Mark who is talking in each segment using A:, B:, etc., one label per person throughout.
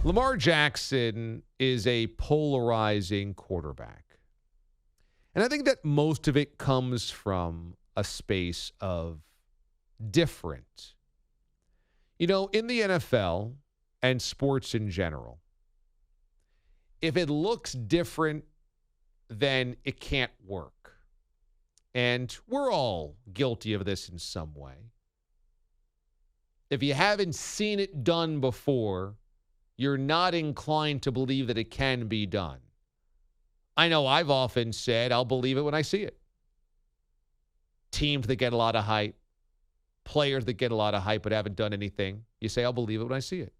A: Lamar Jackson is a polarizing quarterback. And I think that most of it comes from a space of different. You know, in the NFL and sports in general, if it looks different, then it can't work. And we're all guilty of this in some way. If you haven't seen it done before, you're not inclined to believe that it can be done. I know I've often said I'll believe it when I see it. Teams that get a lot of hype, players that get a lot of hype but haven't done anything, you say, I'll believe it when I see it.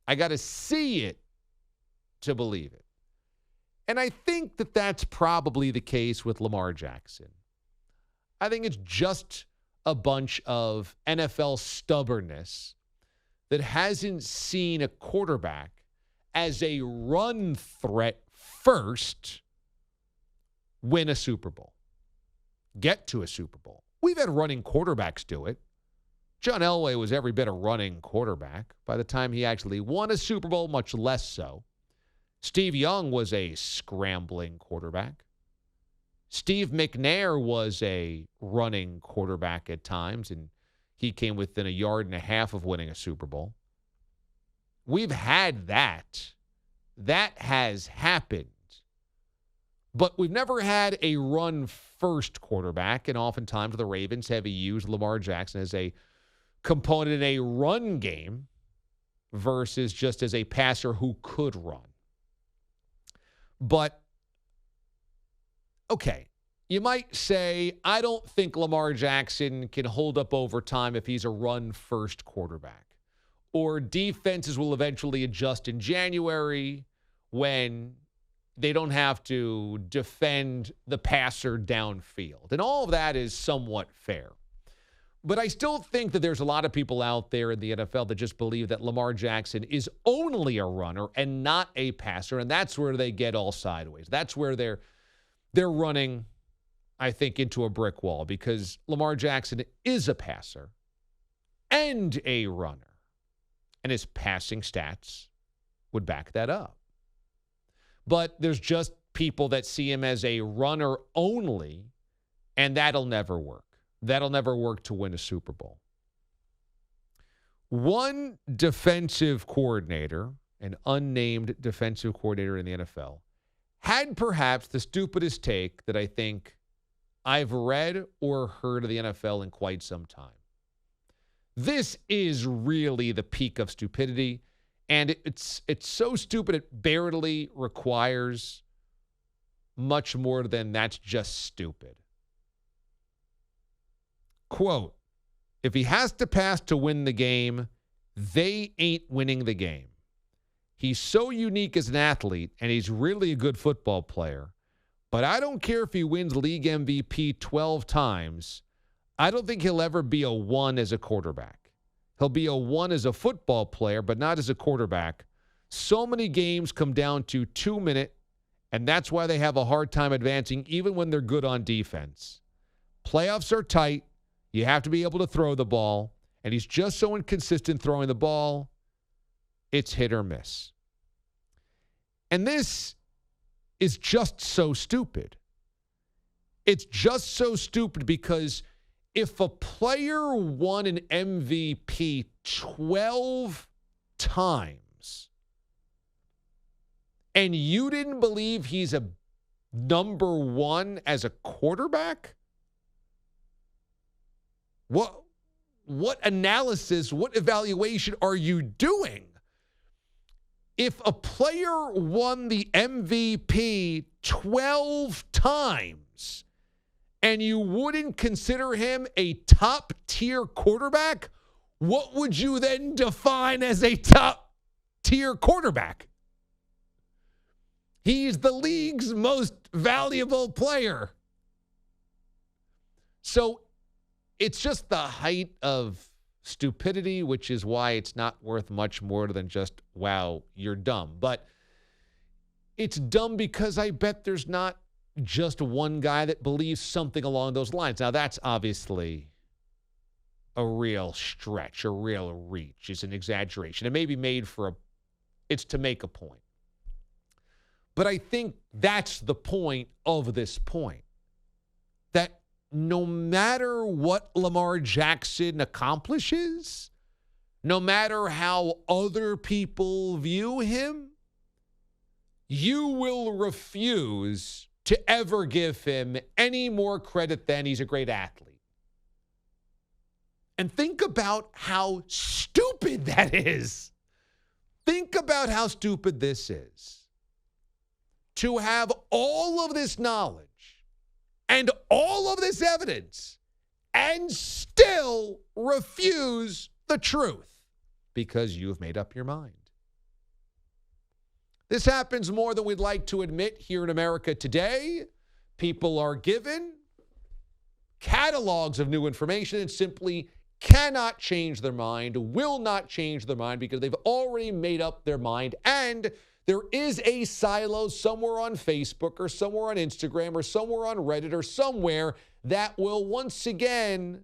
A: I got to see it to believe it. And I think that that's probably the case with Lamar Jackson. I think it's just a bunch of NFL stubbornness that hasn't seen a quarterback as a run threat first win a Super Bowl, get to a Super Bowl. We've had running quarterbacks do it. John Elway was every bit a running quarterback. By the time he actually won a Super Bowl, much less so. Steve Young was a scrambling quarterback. Steve McNair was a running quarterback at times, and he came within 1.5 yards of winning a Super Bowl. We've had that. That has happened. But we've never had a run-first quarterback, and oftentimes the Ravens have used Lamar Jackson as a component in a run game versus just as a passer who could run. But, okay, you might say, I don't think Lamar Jackson can hold up over time if he's a run-first quarterback. Or defenses will eventually adjust in January when they don't have to defend the passer downfield. And all of that is somewhat fair. But I still think that there's a lot of people out there in the NFL that just believe that Lamar Jackson is only a runner and not a passer, and that's where they get all sideways. That's where they're running, I think, into a brick wall, because Lamar Jackson is a passer and a runner, and his passing stats would back that up. But there's just people that see him as a runner only, and that'll never work. That'll never work to win a Super Bowl. One defensive coordinator, an unnamed defensive coordinator in the NFL, had perhaps the stupidest take that I think I've read or heard of the NFL in quite some time. This is really the peak of stupidity, and it's so stupid it barely requires much more than that's just stupid. Quote, if he has to pass to win the game, they ain't winning the game. He's so unique as an athlete, and he's really a good football player. But I don't care if he wins league MVP 12 times. I don't think he'll ever be a 1 as a quarterback. He'll be a 1 as a football player, but not as a quarterback. So many games come down to 2-minute, and that's why they have a hard time advancing even when they're good on defense. Playoffs are tight. You have to be able to throw the ball, and he's just so inconsistent throwing the ball, it's hit or miss. And this is just so stupid. It's just so stupid because if a player won an MVP 12 times and you didn't believe he's a number 1 as a quarterback, what analysis, what evaluation are you doing? If a player won the MVP 12 times and you wouldn't consider him a top-tier quarterback, what would you then define as a top-tier quarterback? He's the league's most valuable player. So it's just the height of stupidity, which is why it's not worth much more than just, wow, you're dumb. But it's dumb because I bet there's not just one guy that believes something along those lines. Now, that's obviously a real stretch, a real reach. It's an exaggeration. It may be made for a It's to make a point. But I think that's the point of this point. That no matter what Lamar Jackson accomplishes, no matter how other people view him, you will refuse to ever give him any more credit than he's a great athlete. And think about how stupid that is. Think about how stupid this is. To have all of this knowledge and all of this evidence and still refuse the truth because you've made up your mind. This happens more than we'd like to admit here in America today. People are given catalogs of new information and simply cannot change their mind, will not change their mind because they've already made up their mind. And there is a silo somewhere on Facebook or somewhere on Instagram or somewhere on Reddit or somewhere that will once again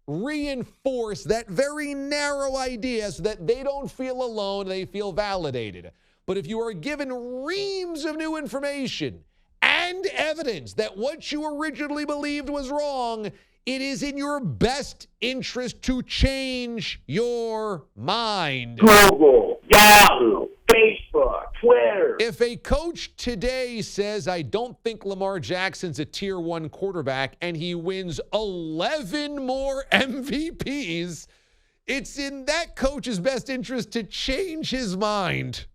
A: reinforce that very narrow idea so that they don't feel alone, they feel validated. But if you are given reams of new information and evidence that what you originally believed was wrong, it is in your best interest to change your mind.
B: Google, Yahoo, Facebook, Twitter.
A: If a coach today says, I don't think Lamar Jackson's a tier 1 quarterback, and he wins 11 more MVPs, it's in that coach's best interest to change his mind.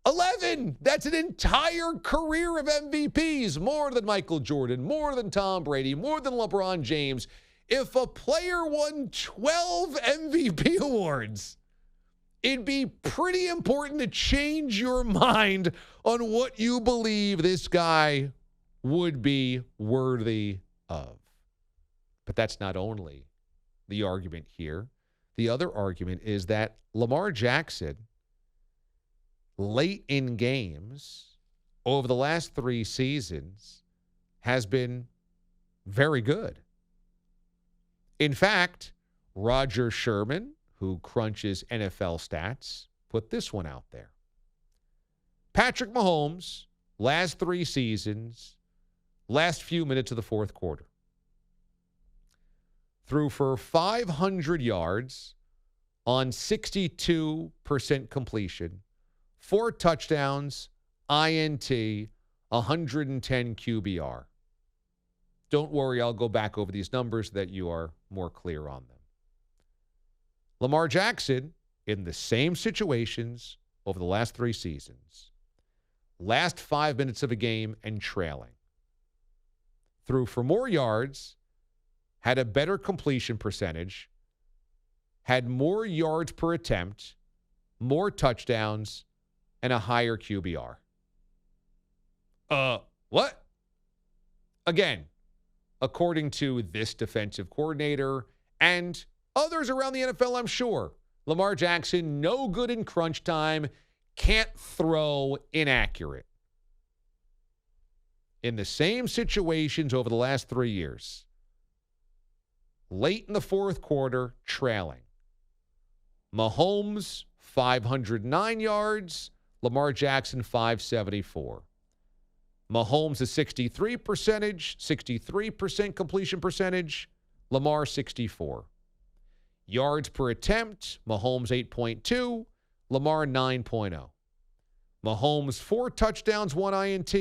A: 11! That's an entire career of MVPs. More than Michael Jordan, more than Tom Brady, more than LeBron James. If a player won 12 MVP awards, it'd be pretty important to change your mind on what you believe this guy would be worthy of. But that's not only the argument here. The other argument is that Lamar Jackson, late in games over the last 3 seasons, has been very good. In fact, Roger Sherman, who crunches NFL stats, put this one out there. Patrick Mahomes, last 3 seasons, last few minutes of the fourth quarter, threw for 500 yards on 62% completion, 4 touchdowns, INT, 110 QBR. Don't worry, I'll go back over these numbers so that you are more clear on them. Lamar Jackson, in the same situations over the last 3 seasons, last 5 minutes of a game and trailing, threw for more yards, had a better completion percentage, had more yards per attempt, more touchdowns, and a higher QBR. What? Again, according to this defensive coordinator and others around the NFL, I'm sure, Lamar Jackson, no good in crunch time, can't throw, inaccurate. In the same situations over the last 3 years, late in the fourth quarter, trailing. Mahomes, 509 yards. Lamar Jackson, 574. Mahomes, a 63% completion percentage. Lamar, 64. Yards per attempt, Mahomes 8.2, Lamar 9.0. Mahomes 4 touchdowns, 1 INT.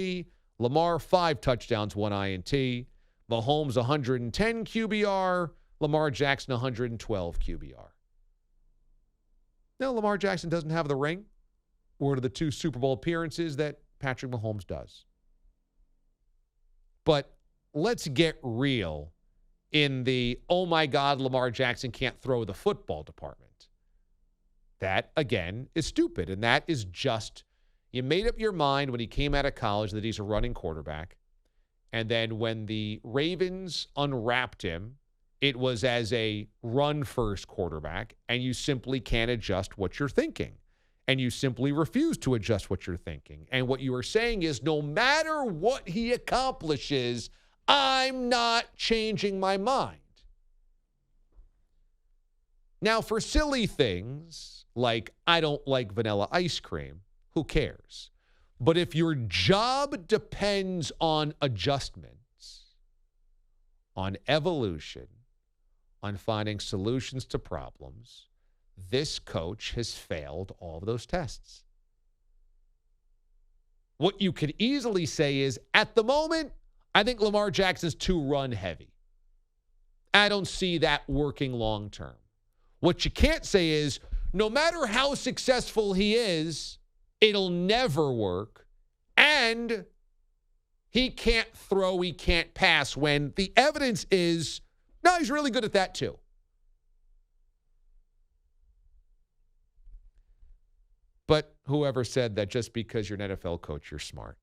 A: Lamar 5 touchdowns, 1 INT. Mahomes 110 QBR. Lamar Jackson 112 QBR. Now, Lamar Jackson doesn't have the ring or the 2 Super Bowl appearances that Patrick Mahomes does. But let's get real in the, oh my God, Lamar Jackson can't throw the football department. That, again, is stupid. And that is just, you made up your mind when he came out of college that he's a running quarterback. And then when the Ravens unwrapped him, it was as a run-first quarterback, and you simply can't adjust what you're thinking. And you simply refuse to adjust what you're thinking. And what you are saying is, no matter what he accomplishes, I'm not changing my mind. Now, for silly things like I don't like vanilla ice cream, who cares? But if your job depends on adjustments, on evolution, on finding solutions to problems, this coach has failed all of those tests. What you could easily say is, at the moment, I think Lamar Jackson's too run heavy. I don't see that working long term. What you can't say is, no matter how successful he is, it'll never work. And he can't throw, he can't pass, when the evidence is, no, he's really good at that too. But whoever said that just because you're an NFL coach, you're smart?